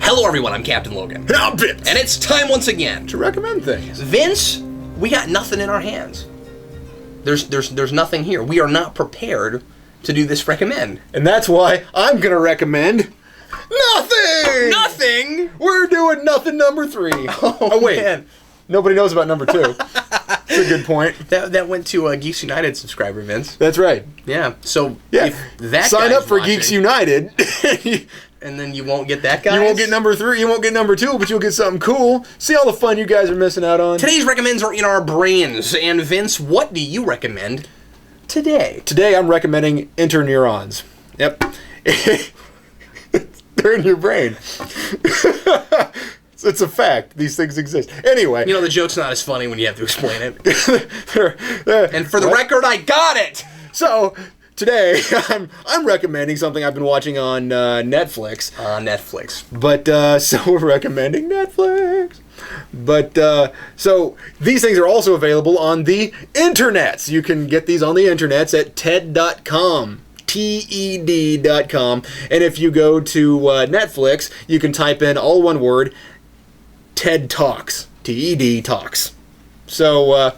Hello everyone, I'm Captain Logan. And I'm Vince. And it's time once again to recommend things. Vince, we got nothing in our hands. There's nothing here. We are not prepared to do this recommend. And that's why I'm going to recommend nothing! Nothing? We're doing nothing number 3. Oh wait. Man. Nobody knows about number 2. That's a good point. That went to a Geeks United subscriber, Vince. That's right. Yeah. So Yeah. if that Sign guy's up for watching, Geeks United. and then you won't get that guy. You won't get number 3, you won't get number 2, but you'll get something cool. See all the fun you guys are missing out on. Today's recommends are in our brains. And Vince, what do you recommend today? Today I'm recommending interneurons. Yep. They're in your brain. It's a fact. These things exist. Anyway. You know, the joke's not as funny when you have to explain it. And for the record, I got it! So, today, I'm recommending something I've been watching on Netflix. Netflix. But, so we're recommending Netflix. But, so, these things are also available on the internets. You can get these on the internets at TED.com. TED.com. And if you go to Netflix, you can type in all one word, TED Talks. TED Talks. So,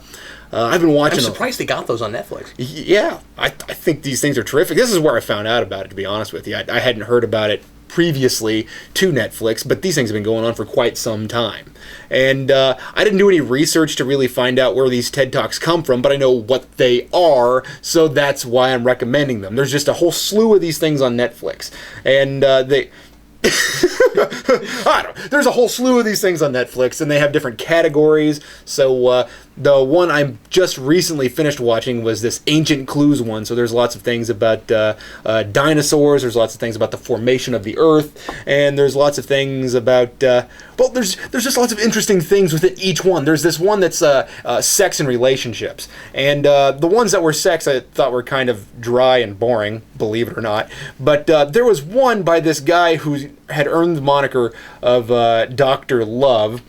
I've been watching. I'm surprised they got those on Netflix. Yeah, I think these things are terrific. This is where I found out about it, to be honest with you. I hadn't heard about it previously to Netflix, but these things have been going on for quite some time. And I didn't do any research to really find out where these TED Talks come from, but I know what they are, so that's why I'm recommending them. There's just a whole slew of these things on Netflix. And they... I don't know. There's a whole slew of these things on Netflix, and they have different categories. So the one I just recently finished watching was this Ancient Clues one. So there's lots of things about dinosaurs. There's lots of things about the formation of the Earth, and there's lots of things about well, there's just lots of interesting things within each one. There's this one that's sex and relationships, and the ones that were sex I thought were kind of dry and boring, believe it or not. But there was one by this guy who had earned the moniker of Dr. Love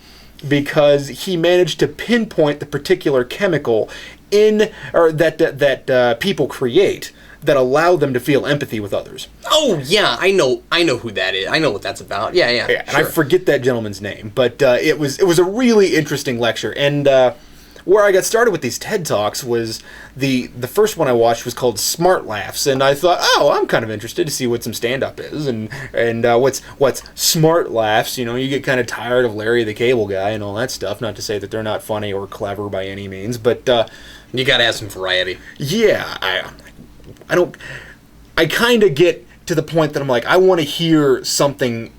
because he managed to pinpoint the particular chemical that people create that allow them to feel empathy with others. Oh yeah, I know who that is. I know what that's about. Yeah. And I forget that gentleman's name, but it was a really interesting lecture. And where I got started with these TED Talks was the first one I watched was called Smart Laughs, and I thought, oh, I'm kind of interested to see what some stand-up is, and what's Smart Laughs. You know, you get kind of tired of Larry the Cable Guy and all that stuff. Not to say that they're not funny or clever by any means, but you gotta have some variety. Yeah, I kind of get to the point that I'm like, I want to hear something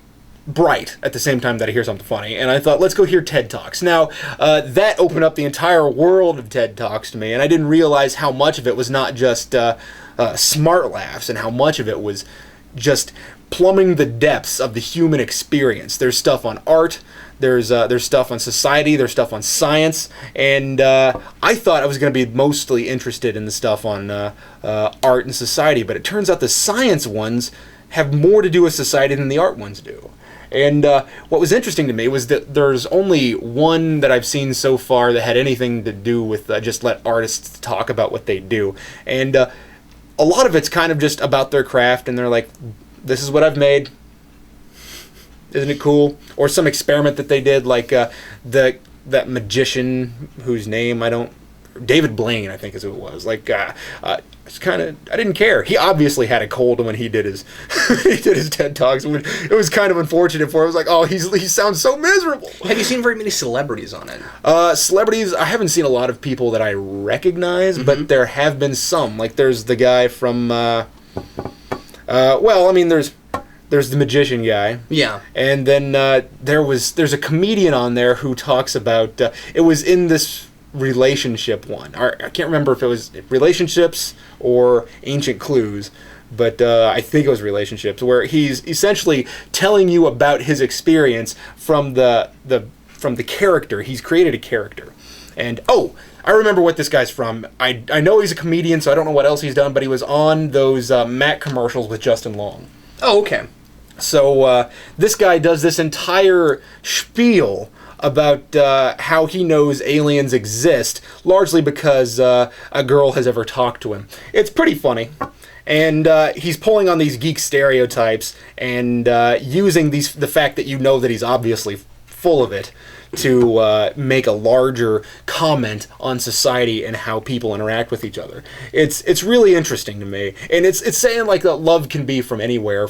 bright at the same time that I hear something funny, and I thought, let's go hear TED Talks. Now, that opened up the entire world of TED Talks to me, and I didn't realize how much of it was not just smart laughs, and how much of it was just plumbing the depths of the human experience. There's stuff on art, there's stuff on society, there's stuff on science, and I thought I was going to be mostly interested in the stuff on art and society, but it turns out the science ones have more to do with society than the art ones do. And what was interesting to me was that there's only one that I've seen so far that had anything to do with just let artists talk about what they do. And a lot of it's kind of just about their craft, and they're like, this is what I've made. Isn't it cool? Or some experiment that they did, like that magician whose name David Blaine, I think is who it was. Like, it's kind of, I didn't care. He obviously had a cold when he did his TED Talks. It was kind of unfortunate for him. I was like, oh, he sounds so miserable. Have you seen very many celebrities on it? Celebrities, I haven't seen a lot of people that I recognize, but there have been some. Like, there's the guy from, there's the magician guy. Yeah. And then there's a comedian on there who talks about, it was in this relationship one. I can't remember if it was relationships or Ancient Clues, but I think it was relationships, where he's essentially telling you about his experience from the character. He's created a character. And I remember what this guy's from. I know he's a comedian, so I don't know what else he's done, but he was on those Mac commercials with Justin Long. Oh, okay. So this guy does this entire spiel about how he knows aliens exist, largely because a girl has ever talked to him. It's pretty funny. And he's pulling on these geek stereotypes and using the fact that you know that he's obviously full of it to make a larger comment on society and how people interact with each other. It's really interesting to me, and it's saying like that love can be from anywhere,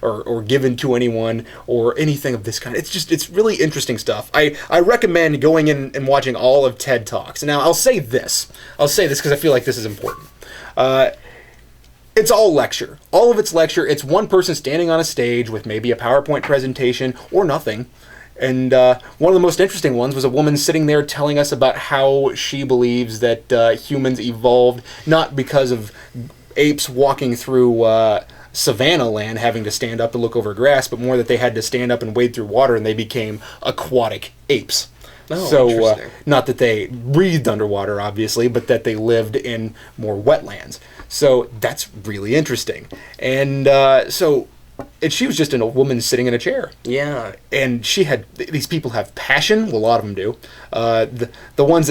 or given to anyone, or anything of this kind. It's really interesting stuff. I recommend going in and watching all of TED Talks. Now I'll say this because I feel like this is important. It's all lecture. All of it's lecture. It's one person standing on a stage with maybe a PowerPoint presentation or nothing. And one of the most interesting ones was a woman sitting there telling us about how she believes that humans evolved not because of apes walking through savanna land having to stand up to look over grass, but more that they had to stand up and wade through water and they became aquatic apes. Oh, so not that they breathed underwater, obviously, but that they lived in more wetlands. So that's really interesting. And and she was just a woman sitting in a chair. Yeah. And these people have passion. Well, a lot of them do. The ones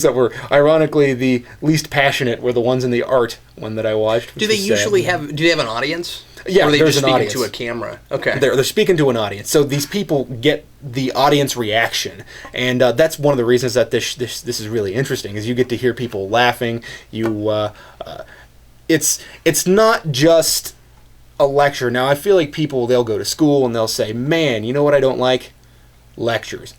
that were ironically the least passionate were the ones in the art one that I watched. Do they usually have an audience? Yeah, or are they there's just an speaking audience to a camera? Okay. They're speaking to an audience. So these people get the audience reaction. And that's one of the reasons that this is really interesting, is you get to hear people laughing. It's not just a lecture. Now, I feel like they'll go to school and they'll say, man, you know what I don't like? Lectures.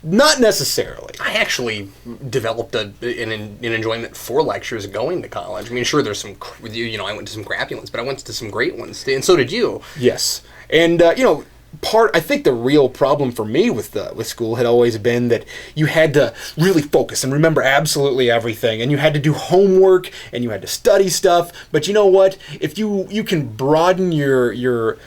Not necessarily. I actually developed an enjoyment for lectures going to college. I mean, sure, there's some, I went to some crappy ones, but I went to some great ones, and so did you. Yes. And, I think the real problem for me with school had always been that you had to really focus and remember absolutely everything, and you had to do homework and you had to study stuff. But you know what? If you can broaden your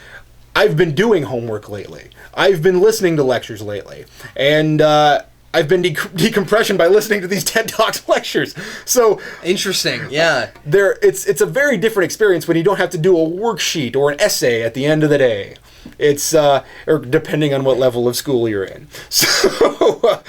I've been doing homework lately. I've been listening to lectures lately, and I've been decompression by listening to these TED Talks lectures. So interesting, yeah. It's a very different experience when you don't have to do a worksheet or an essay at the end of the day. It's or depending on what level of school you're in. So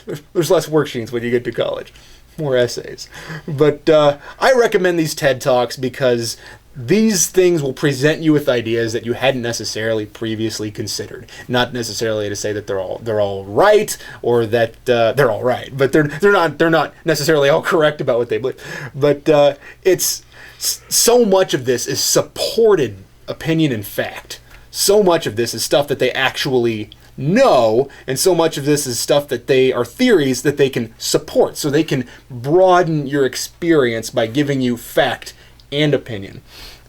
there's less worksheets when you get to college, more essays. But I recommend these TED Talks because these things will present you with ideas that you hadn't necessarily previously considered. Not necessarily to say that they're all right, or that they're all right, but they're not necessarily all correct about what they believe. But it's so much of this is supported opinion and fact. So much of this is stuff that they actually know, and so much of this is stuff that they are theories that they can support. So they can broaden your experience by giving you fact and opinion.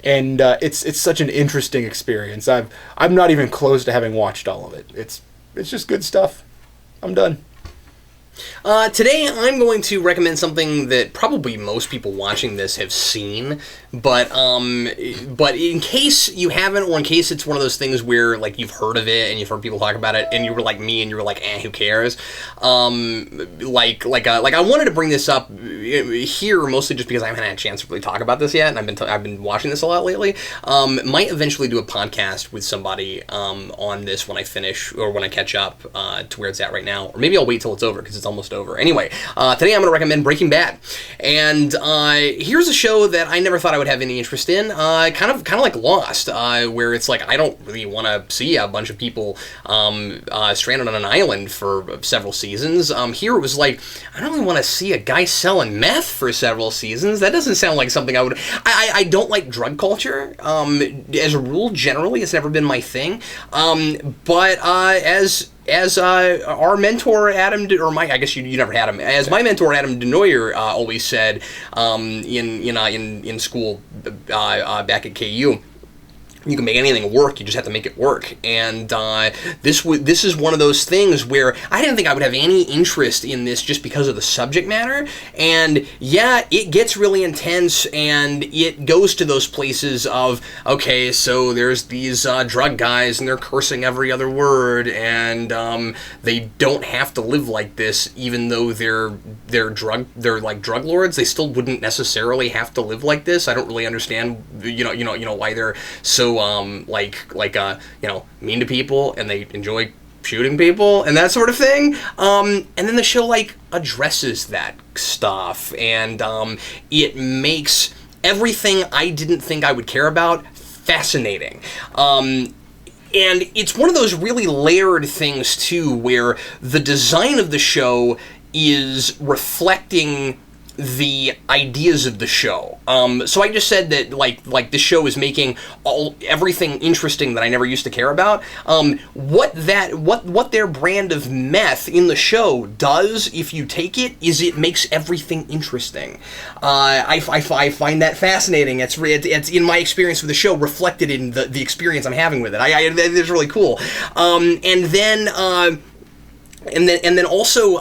And it's such an interesting experience. I'm not even close to having watched all of it. It's just good stuff. I'm done. Today I'm going to recommend something that probably most people watching this have seen, but in case you haven't, or in case it's one of those things where like you've heard of it and you've heard people talk about it and you were like me and you were like, who cares? I wanted to bring this up here mostly just because I haven't had a chance to really talk about this yet, and I've been watching this a lot lately. Might eventually do a podcast with somebody on this when I finish or when I catch up to where it's at right now, or maybe I'll wait till it's over because it's almost over. Anyway, today I'm going to recommend Breaking Bad, and here's a show that I never thought I would have any interest in. Kind of like Lost, where it's like I don't really want to see a bunch of people stranded on an island for several seasons. Here it was like I don't really want to see a guy selling meth for several seasons. That doesn't sound like something I would. I don't like drug culture. As a rule, generally, it's never been my thing. But as our mentor Adam, I guess you never had him. As my mentor Adam Denoyer always said in school back at KU. You can make anything work, you just have to make it work. And this is one of those things where I didn't think I would have any interest in this just because of the subject matter. And yeah, it gets really intense, and it goes to those places of, okay, so there's these drug guys and they're cursing every other word, and they don't have to live like this, even though they're like drug lords. They still wouldn't necessarily have to live like this. I don't really understand why they're so mean to people, and they enjoy shooting people and that sort of thing. And then the show addresses that stuff, and it makes Everything I didn't think I would care about, fascinating. And it's one of those really layered things, too, where the design of the show is reflecting the ideas of the show. So I just said that like the show is making everything interesting that I never used to care about. What their brand of meth in the show does, if you take it, is it makes everything interesting. I find that fascinating. It's in my experience with the show reflected in the experience I'm having with it. It's really cool. And then also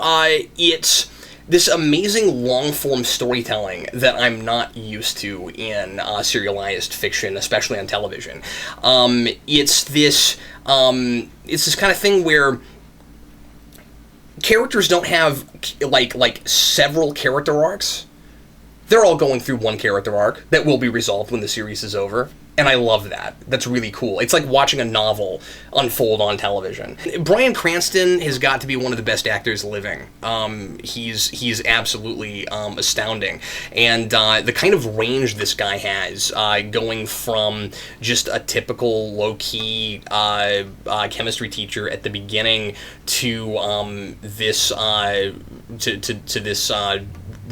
it's this amazing long-form storytelling that I'm not used to in serialized fiction, especially on television. It's this kind of thing where characters don't have like several character arcs. They're all going through one character arc that will be resolved when the series is over. And I love that. That's really cool. It's like watching a novel unfold on television. Bryan Cranston has got to be one of the best actors living. He's absolutely astounding. And the kind of range this guy has, going from just a typical low-key chemistry teacher at the beginning to this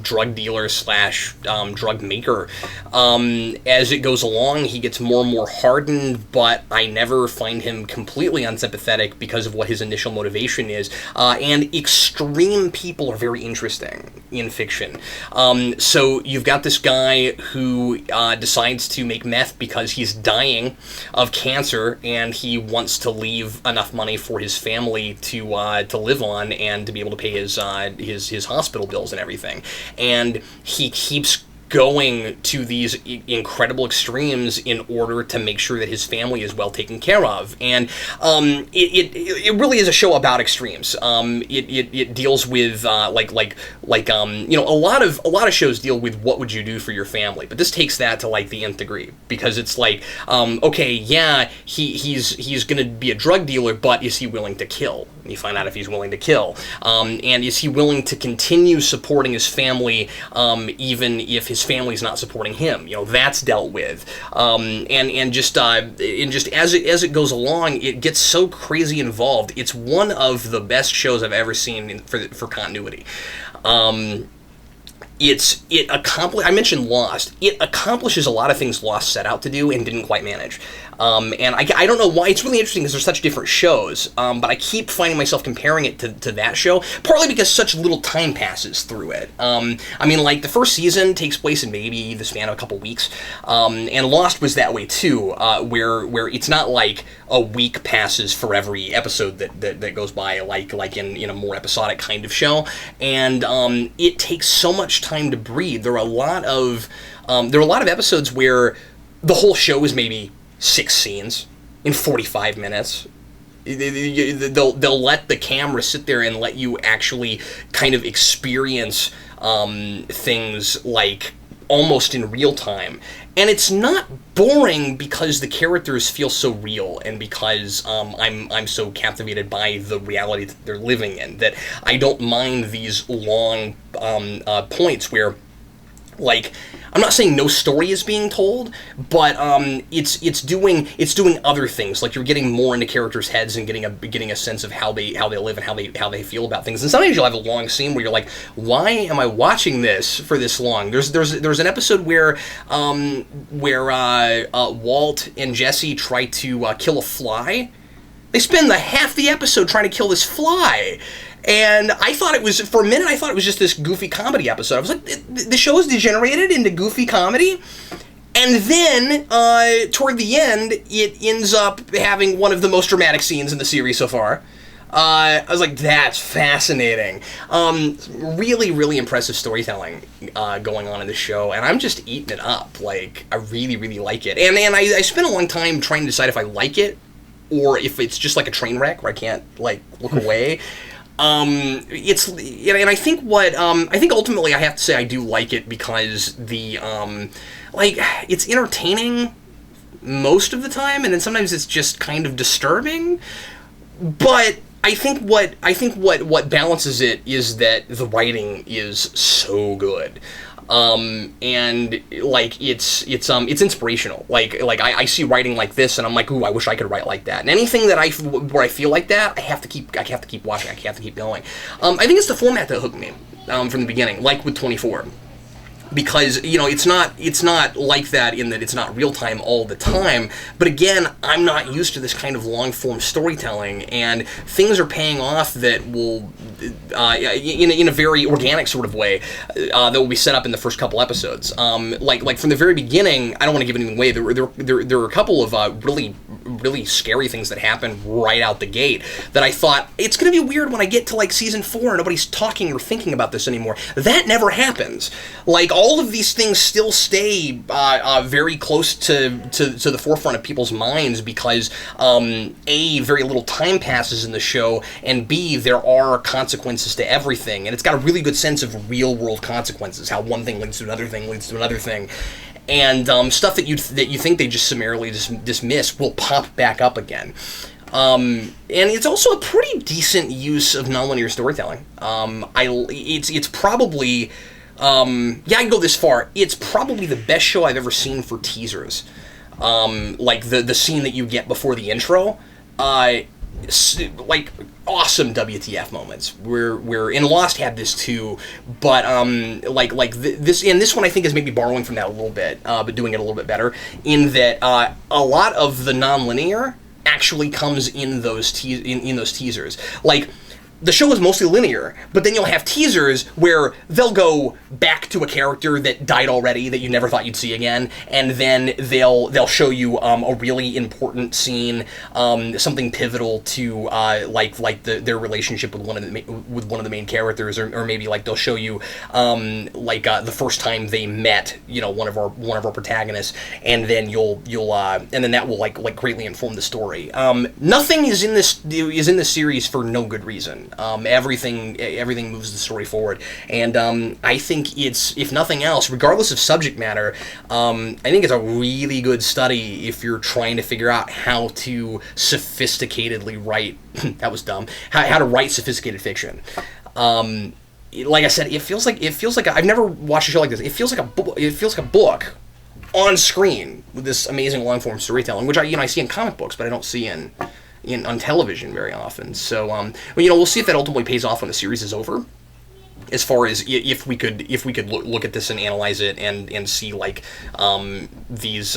drug dealer / drug maker. As it goes along, he gets more and more hardened, but I never find him completely unsympathetic because of what his initial motivation is. And extreme people are very interesting in fiction. So you've got this guy who decides to make meth because he's dying of cancer, and he wants to leave enough money for his family to live on and to be able to pay his hospital bills and everything. And he keeps going to these incredible extremes in order to make sure that his family is well taken care of. And it really is a show about extremes. It deals with a lot of shows deal with what would you do for your family, but this takes that to like the nth degree, because it's like, okay, yeah, he's going to be a drug dealer, but is he willing to kill? And you find out if he's willing to kill. And is he willing to continue supporting his family even if his family's not supporting him? You know, that's dealt with. And just as it goes along, it gets so crazy involved. It's one of the best shows I've ever seen for continuity. I mentioned Lost. It accomplishes a lot of things Lost set out to do and didn't quite manage. And I don't know why. It's really interesting because they're such different shows, but I keep finding myself comparing it to that show, partly because such little time passes through it. I mean, like, the first season takes place in maybe the span of a couple weeks, and Lost was that way too, where it's not like a week passes for every episode that goes by, like in a more episodic kind of show, and it takes so much time to breathe. There are a lot of episodes where the whole show is maybe 6 scenes in 45 minutes. They'll let the camera sit there and let you actually kind of experience things like almost in real time. And it's not boring because the characters feel so real, and because I'm so captivated by the reality that they're living in, that I don't mind these long points where, like, I'm not saying no story is being told, but it's doing other things. Like, you're getting more into characters' heads and getting a sense of how they live and how they feel about things. And sometimes you'll have a long scene where you're like, why am I watching this for this long? There's an episode where Walt and Jesse try to kill a fly. They spend half the episode trying to kill this fly. And I thought it was, for a minute, just this goofy comedy episode. I was like, the show is degenerated into goofy comedy? And then, toward the end, it ends up having one of the most dramatic scenes in the series so far. I was like, that's fascinating. Really, really impressive storytelling going on in the show, and I'm just eating it up. Like, I really, really like it. And I spent a long time trying to decide if I like it, or if it's just like a train wreck where I can't, like, look away. And I think ultimately I have to say I do like it because it's entertaining most of the time, and then sometimes it's just kind of disturbing. But I think what balances it is that the writing is so good. and like it's inspirational. Like I see writing like this, and I'm like, ooh, I wish I could write like that. And anything that where I feel like that, I have to keep watching. I have to keep going. I think it's the format that hooked me from the beginning, like with 24. Because, it's not like that in that it's not real time all the time. But again, I'm not used to this kind of long form storytelling, and things are paying off that will, in a very organic sort of way, that will be set up in the first couple episodes. Like from the very beginning, I don't want to give anything away. There were a couple of really scary things that happened right out the gate that I thought, it's going to be weird when I get to like season 4 and nobody's talking or thinking about this anymore. That never happens. Like, all of these things still stay very close to the forefront of people's minds because A, very little time passes in the show, and B, there are consequences to everything, and it's got a really good sense of real world consequences, how one thing leads to another thing, and stuff that you think they just summarily dismiss will pop back up again. And it's also a pretty decent use of nonlinear storytelling. It's probably I can go this far. It's probably the best show I've ever seen for teasers. Like the scene that you get before the intro, like awesome WTF moments. Where in Lost had this too, but this one I think is maybe borrowing from that a little bit, but doing it a little bit better. In that a lot of the nonlinear actually comes in those teasers. Like, the show is mostly linear, but then you'll have teasers where they'll go back to a character that died already that you never thought you'd see again, and then they'll show you a really important scene, something pivotal to their relationship with one of the main characters, or maybe like they'll show you the first time they met, one of our protagonists, and then and then that will like greatly inform the story. Nothing is in this series for no good reason. Everything moves the story forward, and I think it's, if nothing else, regardless of subject matter, I think it's a really good study if you're trying to figure out how to sophisticatedly write. That was dumb. How to write sophisticated fiction. Like I said, it feels like I've never watched a show like this. It feels like a book on screen with this amazing long form storytelling, which I see in comic books, but I don't see on television very often. So we'll see if that ultimately pays off when the series is over, as far as if we could look at this and analyze it and see like these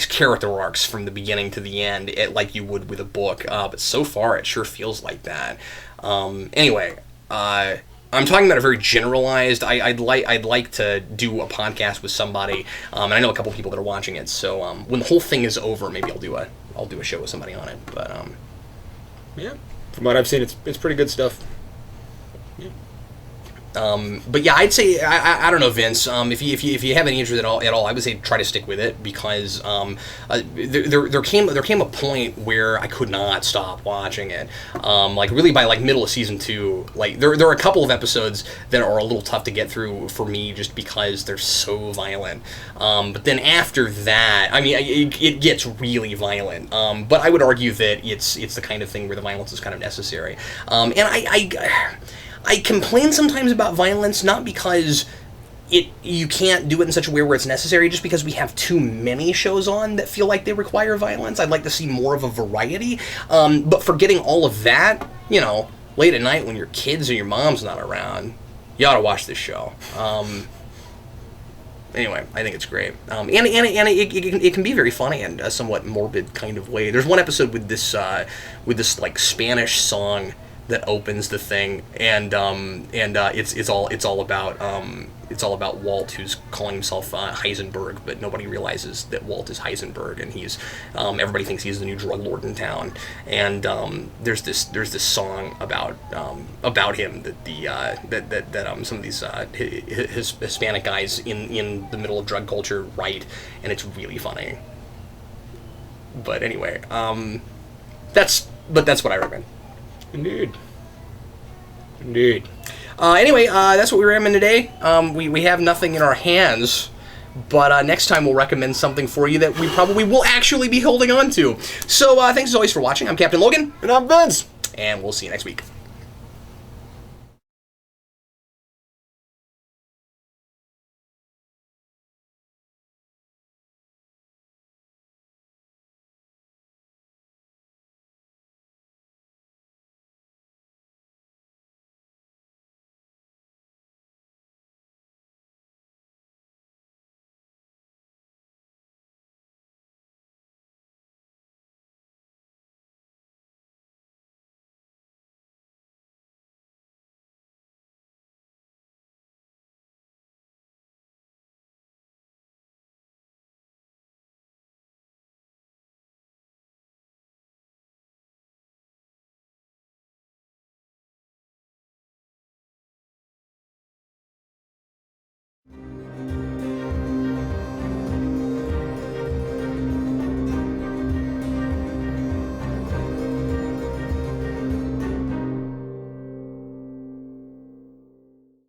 character arcs from the beginning to the end, like you would with a book, but so far it sure feels like that. Anyway, I'm talking about a very generalized. I'd like to do a podcast with somebody, and I know a couple people that are watching it. So when the whole thing is over, maybe I'll do a show with somebody on it. But yeah, from what I've seen, it's pretty good stuff. Yeah. But yeah, I'd say I don't know, Vince. If you have any interest at all, I would say try to stick with it, because there came a point where I could not stop watching it. Like really by like middle of season 2, like there are a couple of episodes that are a little tough to get through for me just because they're so violent. But then after that, I mean, it gets really violent. But I would argue that it's the kind of thing where the violence is kind of necessary. And I complain sometimes about violence, not because you can't do it in such a way where it's necessary, just because we have too many shows on that feel like they require violence. I'd like to see more of a variety. But forgetting all of that, late at night when your kids or your mom's not around, you ought to watch this show. Anyway, I think it's great. And it can be very funny in a somewhat morbid kind of way. There's one episode with this like Spanish song that opens the thing, and it's all about Walt, who's calling himself Heisenberg, but nobody realizes that Walt is Heisenberg, and he's everybody thinks he's the new drug lord in town, and there's this song about him that some of these Hispanic guys in the middle of drug culture write, and it's really funny. But anyway, that's what I recommend. Indeed. Anyway, that's what we recommend today. We have nothing in our hands, but next time we'll recommend something for you that we probably will actually be holding on to. So thanks as always for watching. I'm Captain Logan. And I'm Vince. And we'll see you next week.